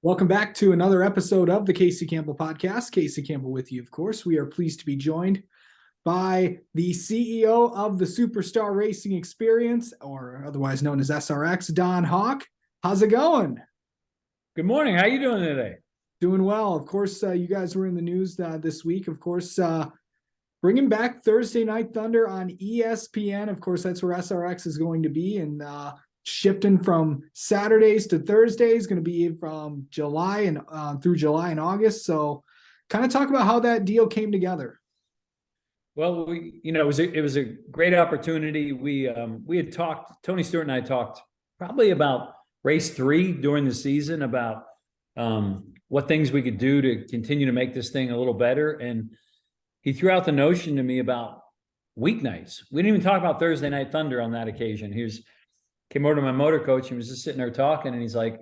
Welcome back to another episode of the Casey Campbell Podcast. Casey Campbell with you, of course. We are pleased to be joined by the CEO of the Superstar Racing Experience, or otherwise known as SRX, Don Hawk. How's it going? Good morning. How are you doing today? Doing well. Of course, you guys were in the news this week. Of course, bringing back Thursday Night Thunder on ESPN. Of course, that's where SRX is going to be, and shifting from Saturdays to Thursdays, going to be from July and through July and August. So kind of talk about how that deal came together. Well, it was a great opportunity. We had talked, Tony Stewart and I talked probably about race 3 during the season, about what things we could do to continue to make this thing a little better. And he threw out the notion to me about weeknights. We didn't even talk about Thursday Night Thunder on that occasion. He came over to my motor coach and was just sitting there talking, and he's like,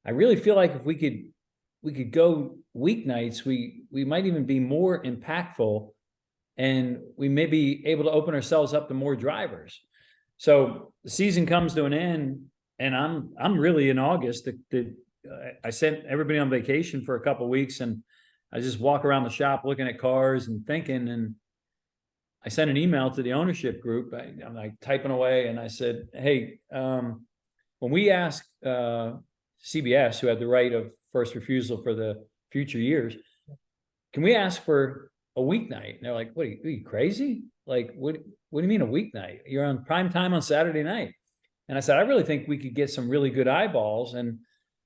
I really feel like if we could go weeknights, we might even be more impactful, and we may be able to open ourselves up to more drivers. So the season comes to an end, and I'm really in August. I sent everybody on vacation for a couple of weeks, and I just walk around the shop looking at cars and thinking, and I sent an email to the ownership group. I'm like typing away, and I said, hey, when we asked CBS, who had the right of first refusal for the future years, can we ask for a weeknight? And they're like, what, are you crazy? Like, what do you mean a weeknight? You're on prime time on Saturday night. And I said, I really think we could get some really good eyeballs. And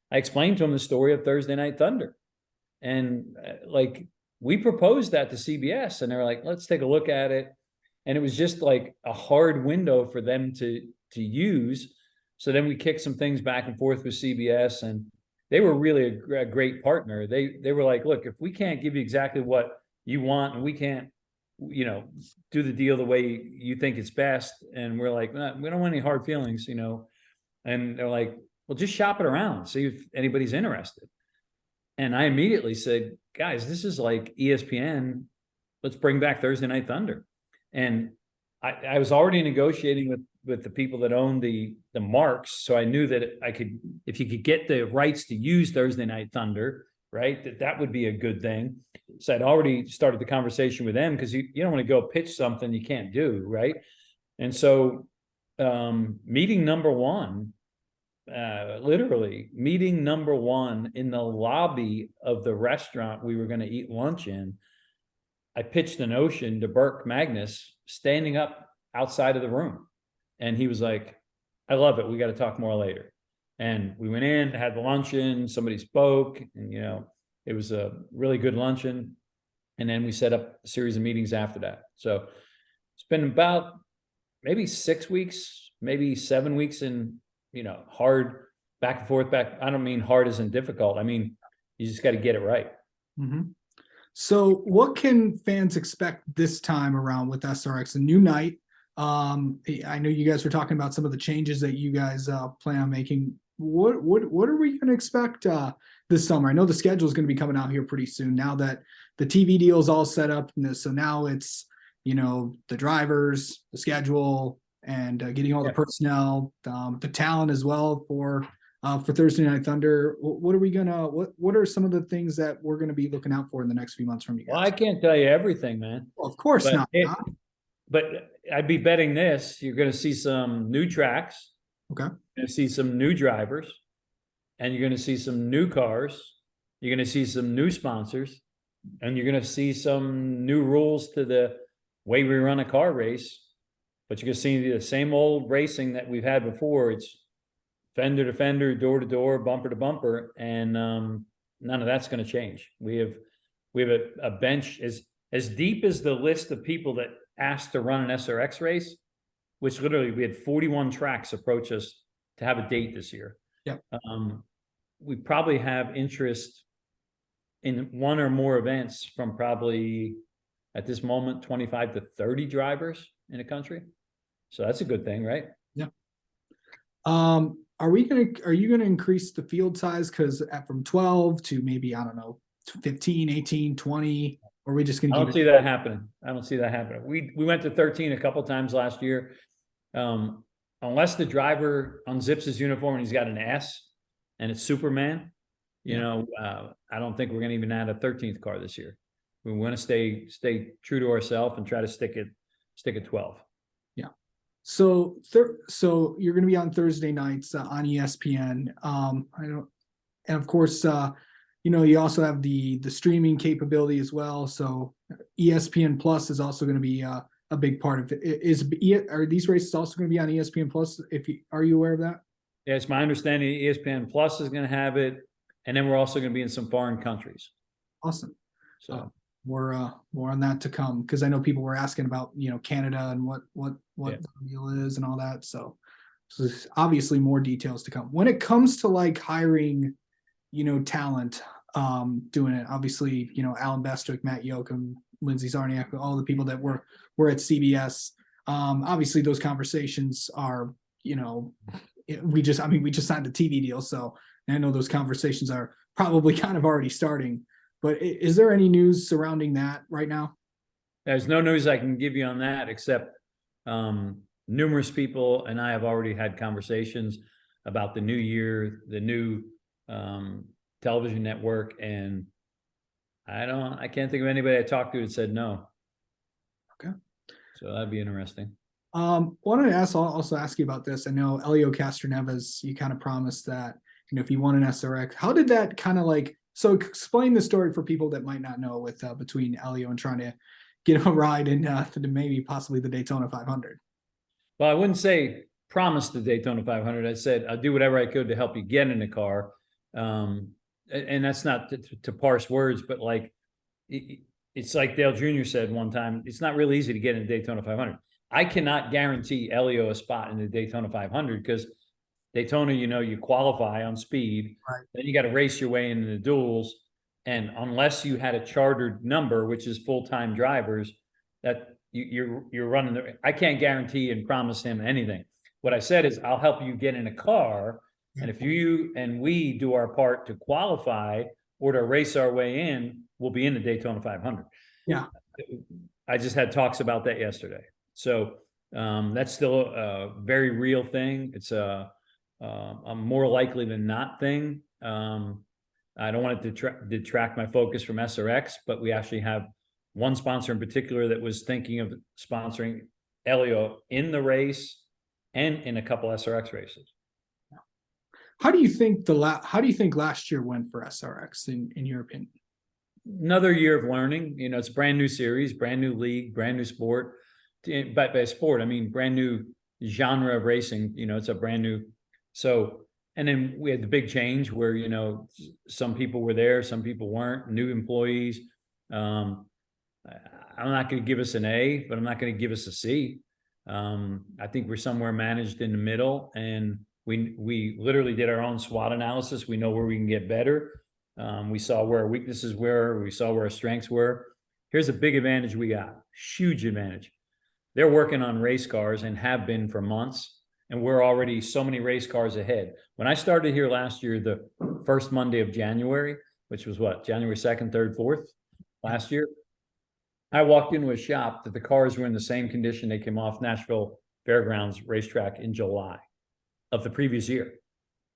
I explained to them the story of Thursday Night Thunder. And we proposed that to CBS, and they were like, let's take a look at it. And it was just like a hard window for them to use. So then we kicked some things back and forth with CBS, and they were really a great partner. They were like, look, if we can't give you exactly what you want, and we can't, do the deal the way you think it's best. And we're like, nah, we don't want any hard feelings, and they're like, well, just shop it around, see if anybody's interested. And I immediately said, guys, this is like ESPN. Let's bring back Thursday Night Thunder. And I was already negotiating with the people that own the marks. So I knew that I could, if you could get the rights to use Thursday Night Thunder, right, that would be a good thing. So I'd already started the conversation with them, because you don't want to go pitch something you can't do, right? And so meeting number one, literally meeting number one in the lobby of the restaurant we were going to eat lunch in, I pitched the notion to Burke Magnus standing up outside of the room. And he was like, I love it. We got to talk more later. And we went in, had the luncheon, somebody spoke, and it was a really good luncheon. And then we set up a series of meetings after that. So it's been about maybe 6 weeks, maybe 7 weeks in hard back and forth. I don't mean hard as in difficult. I mean, you just got to get it right. Mm-hmm. So what can fans expect this time around with SRX? A new night. I know you guys were talking about some of the changes that you guys plan on making. What are we going to expect this summer? I know the schedule is going to be coming out here pretty soon, now that the TV deal is all set up. So now it's, the drivers, the schedule, and getting all the personnel, the talent as well for Thursday Night Thunder. What are some of the things that we're going to be looking out for in the next few months from you guys? Well, I can't tell you everything, man. Well, of course not. But I'd be betting this: you're going to see some new tracks. Okay. You're going to see some new drivers, and you're going to see some new cars. You're going to see some new sponsors, and you're going to see some new rules to the way we run a car race. But you're going to see the same old racing that we've had before. It's fender to fender, door to door, bumper to bumper, and none of that's going to change. We have a bench as deep as the list of people that asked to run an SRX race, which literally we had 41 tracks approach us to have a date this year. Yeah. We probably have interest in one or more events from probably at this moment 25 to 30 drivers in the country. So that's a good thing, right? Yeah. Are you gonna increase the field size? Because from 12 to maybe, I don't know, 15, 18, 20, or are we just gonna I don't see that happening. I don't see that happening. We went to 13 a couple times last year. Unless the driver unzips his uniform and he's got an S and it's Superman, I don't think we're going to even add a 13th car this year. We want to stay true to ourselves and try to stick at 12. Yeah. So you're going to be on Thursday nights on ESPN. And of course, you also have the streaming capability as well. So ESPN Plus is also going to be a big part of it. Are these races also going to be on ESPN Plus? Are you aware of that? Yeah, it's my understanding ESPN Plus is going to have it, and then we're also going to be in some foreign countries. Awesome. So more on that to come, because I know people were asking about Canada and what Yeah. the deal is and all that. So there's obviously more details to come when it comes to like hiring talent, doing it. Obviously, Alan Bestwick, Matt Yoakum, Lindsay Zarniak, all the people that were at CBS. Obviously, those conversations are, we just signed a TV deal, so I know those conversations are probably kind of already starting. But is there any news surrounding that right now? there's no news I can give you on that, except numerous people and I have already had conversations about the new year, the new television network, and I can't think of anybody I talked to that said no. Okay. So that'd be interesting. Wanted to also ask you about this. I know Elio Castroneves, you kind of promised that, if you won an SRX, how did that kind of so explain the story for people that might not know with between Elio and trying to get a ride in to maybe possibly the Daytona 500. Well, I wouldn't say promise the Daytona 500. I said I'll do whatever I could to help you get in the car. And that's not to parse words, but it's like Dale Jr. said one time, it's not really easy to get in the Daytona 500. I cannot guarantee Elio a spot in the Daytona 500 because Daytona, you qualify on speed, Right. Then you got to race your way into the duels. And unless you had a chartered number, which is full-time drivers, that you're running I can't guarantee and promise him anything. What I said is I'll help you get in a car. And if you and we do our part to qualify or to race our way in, we'll be in the Daytona 500. Yeah. I just had talks about that yesterday. So that's still a very real thing. It's a more likely than not thing. I don't want it to detract my focus from SRX, but we actually have one sponsor in particular that was thinking of sponsoring Elio in the race and in a couple SRX races. How do you think last year went for SRX in your opinion? Another year of learning. It's a brand new series, brand new league, brand new sport. But by sport, I mean brand new genre of racing. It's a brand new. So, and then we had the big change where some people were there, some people weren't. New employees. I'm not going to give us an A, but I'm not going to give us a C. I think we're somewhere managed in the middle, and we literally did our own SWOT analysis. We know where we can get better. We saw where our weaknesses were. We saw where our strengths were. Here's a big advantage we got. Huge advantage. They're working on race cars and have been for months. And we're already so many race cars ahead. When I started here last year, the first Monday of January, which was January 2nd, 3rd, 4th last year, I walked into a shop that the cars were in the same condition they came off Nashville Fairgrounds racetrack in July of the previous year,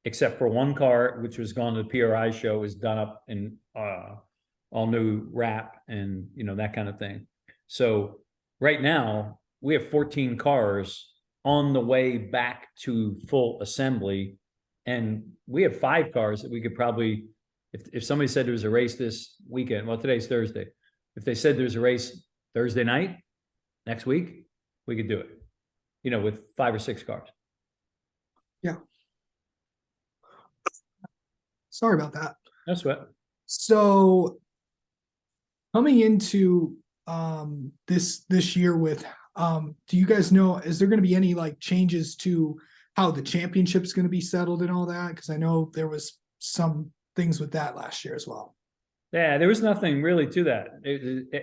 except for one car, which was gone to the PRI show, was done up in all new wrap and that kind of thing. So right now we have 14 cars on the way back to full assembly, and we have 5 cars that we could probably, if somebody said there was a race this weekend, well, today's Thursday, if they said there's a race Thursday night next week, we could do it, with 5 or 6 cars. Yeah. Sorry about that. No sweat. So coming into this year with do you guys know, is there going to be any changes to how the championship's going to be settled and all that? Because I know there was some things with that last year as well. Yeah, there was nothing really to that.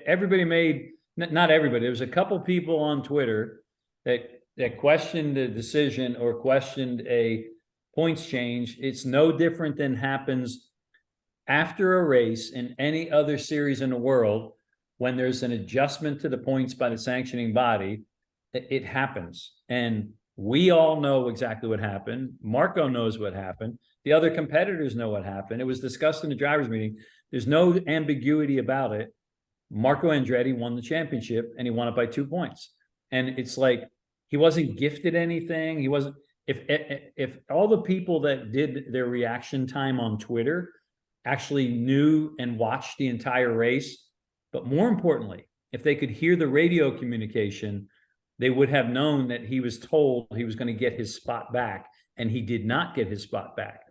Everybody made, not everybody, there was a couple people on Twitter that questioned the decision or questioned a points change. It's no different than happens after a race in any other series in the world. When there's an adjustment to the points by the sanctioning body, it happens. And we all know exactly what happened. Marco knows what happened. The other competitors know what happened. It was discussed in the drivers' meeting. There's no ambiguity about it. Marco Andretti won the championship, and he won it by 2 points. And it's like he wasn't gifted anything. He wasn't. If all the people that did their reaction time on Twitter actually knew and watched the entire race, but more importantly, if they could hear the radio communication, they would have known that he was told he was going to get his spot back, and he did not get his spot back.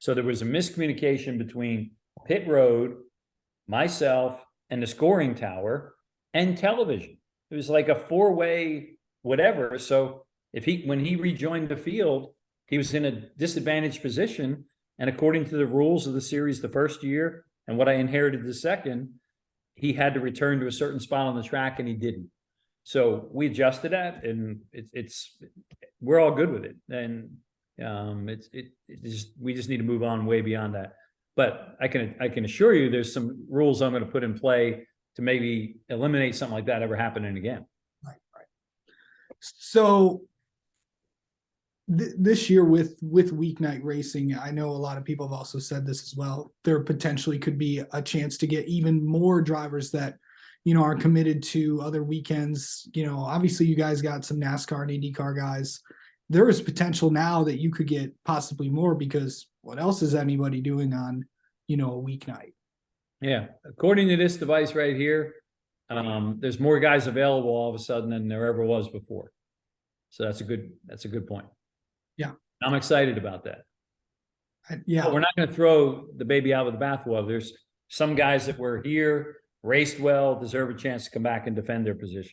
So there was a miscommunication between pit road, myself, and the scoring tower, and television. It was like a four-way whatever. So when he rejoined the field, he was in a disadvantaged position. And according to the rules of the series the first year, and what I inherited the second, he had to return to a certain spot on the track, and he didn't. So we adjusted that, and we're all good with it. And we just need to move on way beyond that. But I can assure you, there's some rules I'm going to put in play to maybe eliminate something like that ever happening again. Right. So this year with weeknight racing, I know a lot of people have also said this as well. There potentially could be a chance to get even more drivers that, are committed to other weekends. Obviously you guys got some NASCAR and IndyCar guys. There is potential now that you could get possibly more, because what else is anybody doing on, a weeknight? Yeah. According to this device right here, there's more guys available all of a sudden than there ever was before. So that's a good point. Yeah. I'm excited about that. Yeah. But we're not going to throw the baby out with the bathwater. There's some guys that were here, raced well, deserve a chance to come back and defend their position.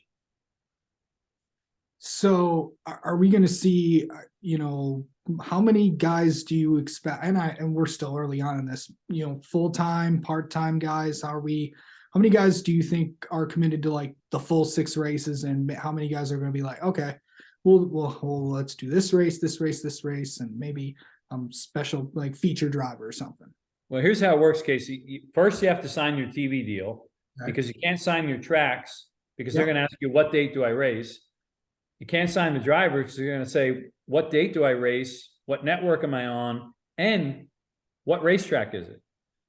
So are we going to see, how many guys do you expect? And we're still early on in this, full-time, part-time guys. How many guys do you think are committed to like the full 6 races? And how many guys are going to be like, okay, well, let's do this race, and maybe special like feature driver or something. Well, here's how it works, Casey. First, you have to sign your TV deal, okay, because you can't sign your tracks, because they're going to ask you, what date do I race? You can't sign the driver because you're going to say, what date do I race? What network am I on? And what racetrack is it?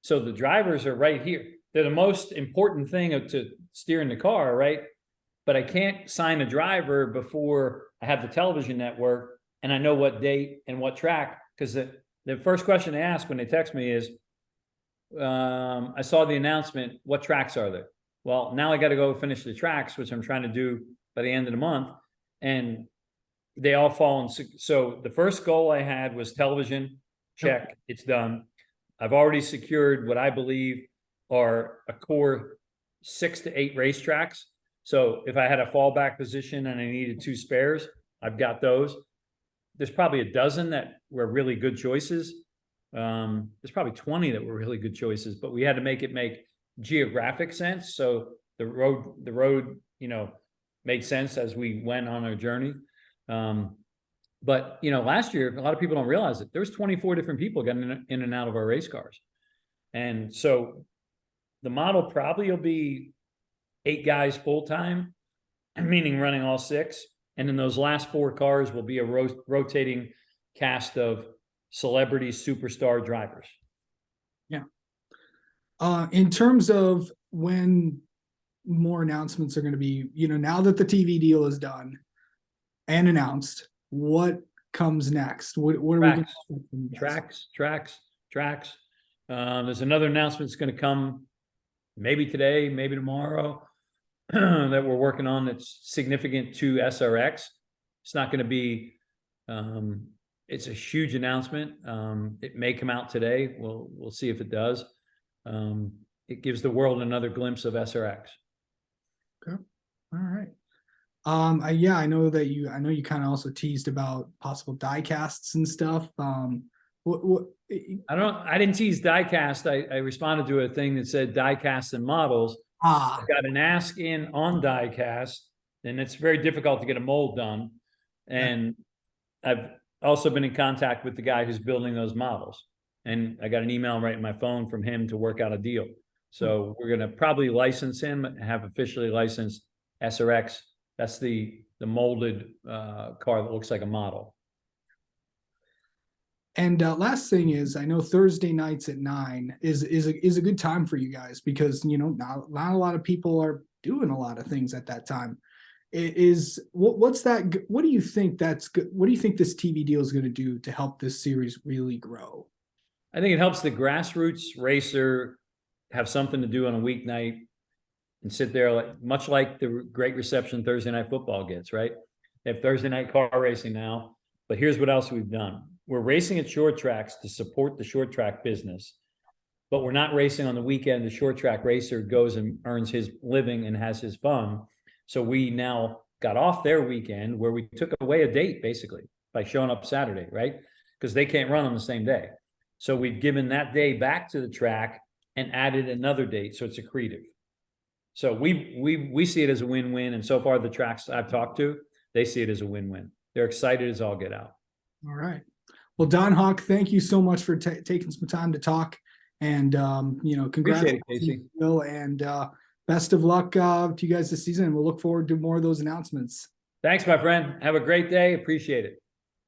So the drivers are right here. They're the most important thing to steering the car, right? But I can't sign a driver before I have the television network and I know what date and what track, because the first question they ask when they text me is, I saw the announcement, what tracks are there? Well, now I got to go finish the tracks, which I'm trying to do by the end of the month. And they all fall in. So the first goal I had was television, check, it's done. I've already secured what I believe are a core 6 to 8 racetracks. So if I had a fallback position and I needed 2 spares, I've got those. There's probably a dozen that were really good choices. There's probably 20 that were really good choices, but we had to make geographic sense. So the road, made sense as we went on our journey. But last year, a lot of people don't realize it. There was 24 different people getting in and out of our race cars. And so the model probably will be 8 guys full-time, meaning running all 6. And then those last 4 cars will be a rotating cast of celebrity superstar drivers. Yeah. In terms of when more announcements are going to be, now that the TV deal is done and announced, what comes next? What are we going to tracks. There's another announcement that's going to come maybe today, maybe tomorrow, that we're working on that's significant to SRX. It's not going to be, it's a huge announcement. It may come out today. We'll see if it does. It gives the world another glimpse of SRX. Okay. All right. Yeah, I know you kind of also teased about possible die casts and stuff. I didn't tease die cast. I responded to a thing that said die cast and models. I got an ask in on die cast, and it's very difficult to get a mold done. And I've also been in contact with the guy who's building those models, and I got an email right in my phone from him to work out a deal. So we're going to probably license him and have officially licensed SRX. That's the molded car that looks like a model. And last thing is, I know Thursday nights at 9 is a good time for you guys because not a lot of people are doing a lot of things at that time. What's that? What do you think that's good? What do you think this TV deal is going to do to help this series really grow? I think it helps the grassroots racer have something to do on a weeknight and sit there, like much like the great reception Thursday night football gets, right? They have Thursday night car racing now, but here's what else we've done. We're racing at short tracks to support the short track business, but we're not racing on the weekend. The short track racer goes and earns his living and has his fun. So we now got off their weekend where we took away a date basically by showing up Saturday, right? Because they can't run on the same day. So we've given that day back to the track and added another date. So it's accretive. So we see it as a win-win. And so far the tracks I've talked to, they see it as a win-win. They're excited as all get out. All right. Well, Don Hawk, thank you so much for taking some time to talk. And congrats, Appreciate it, Casey. Bill, and best of luck to you guys this season. And we'll look forward to more of those announcements. Thanks, my friend. Have a great day. Appreciate it.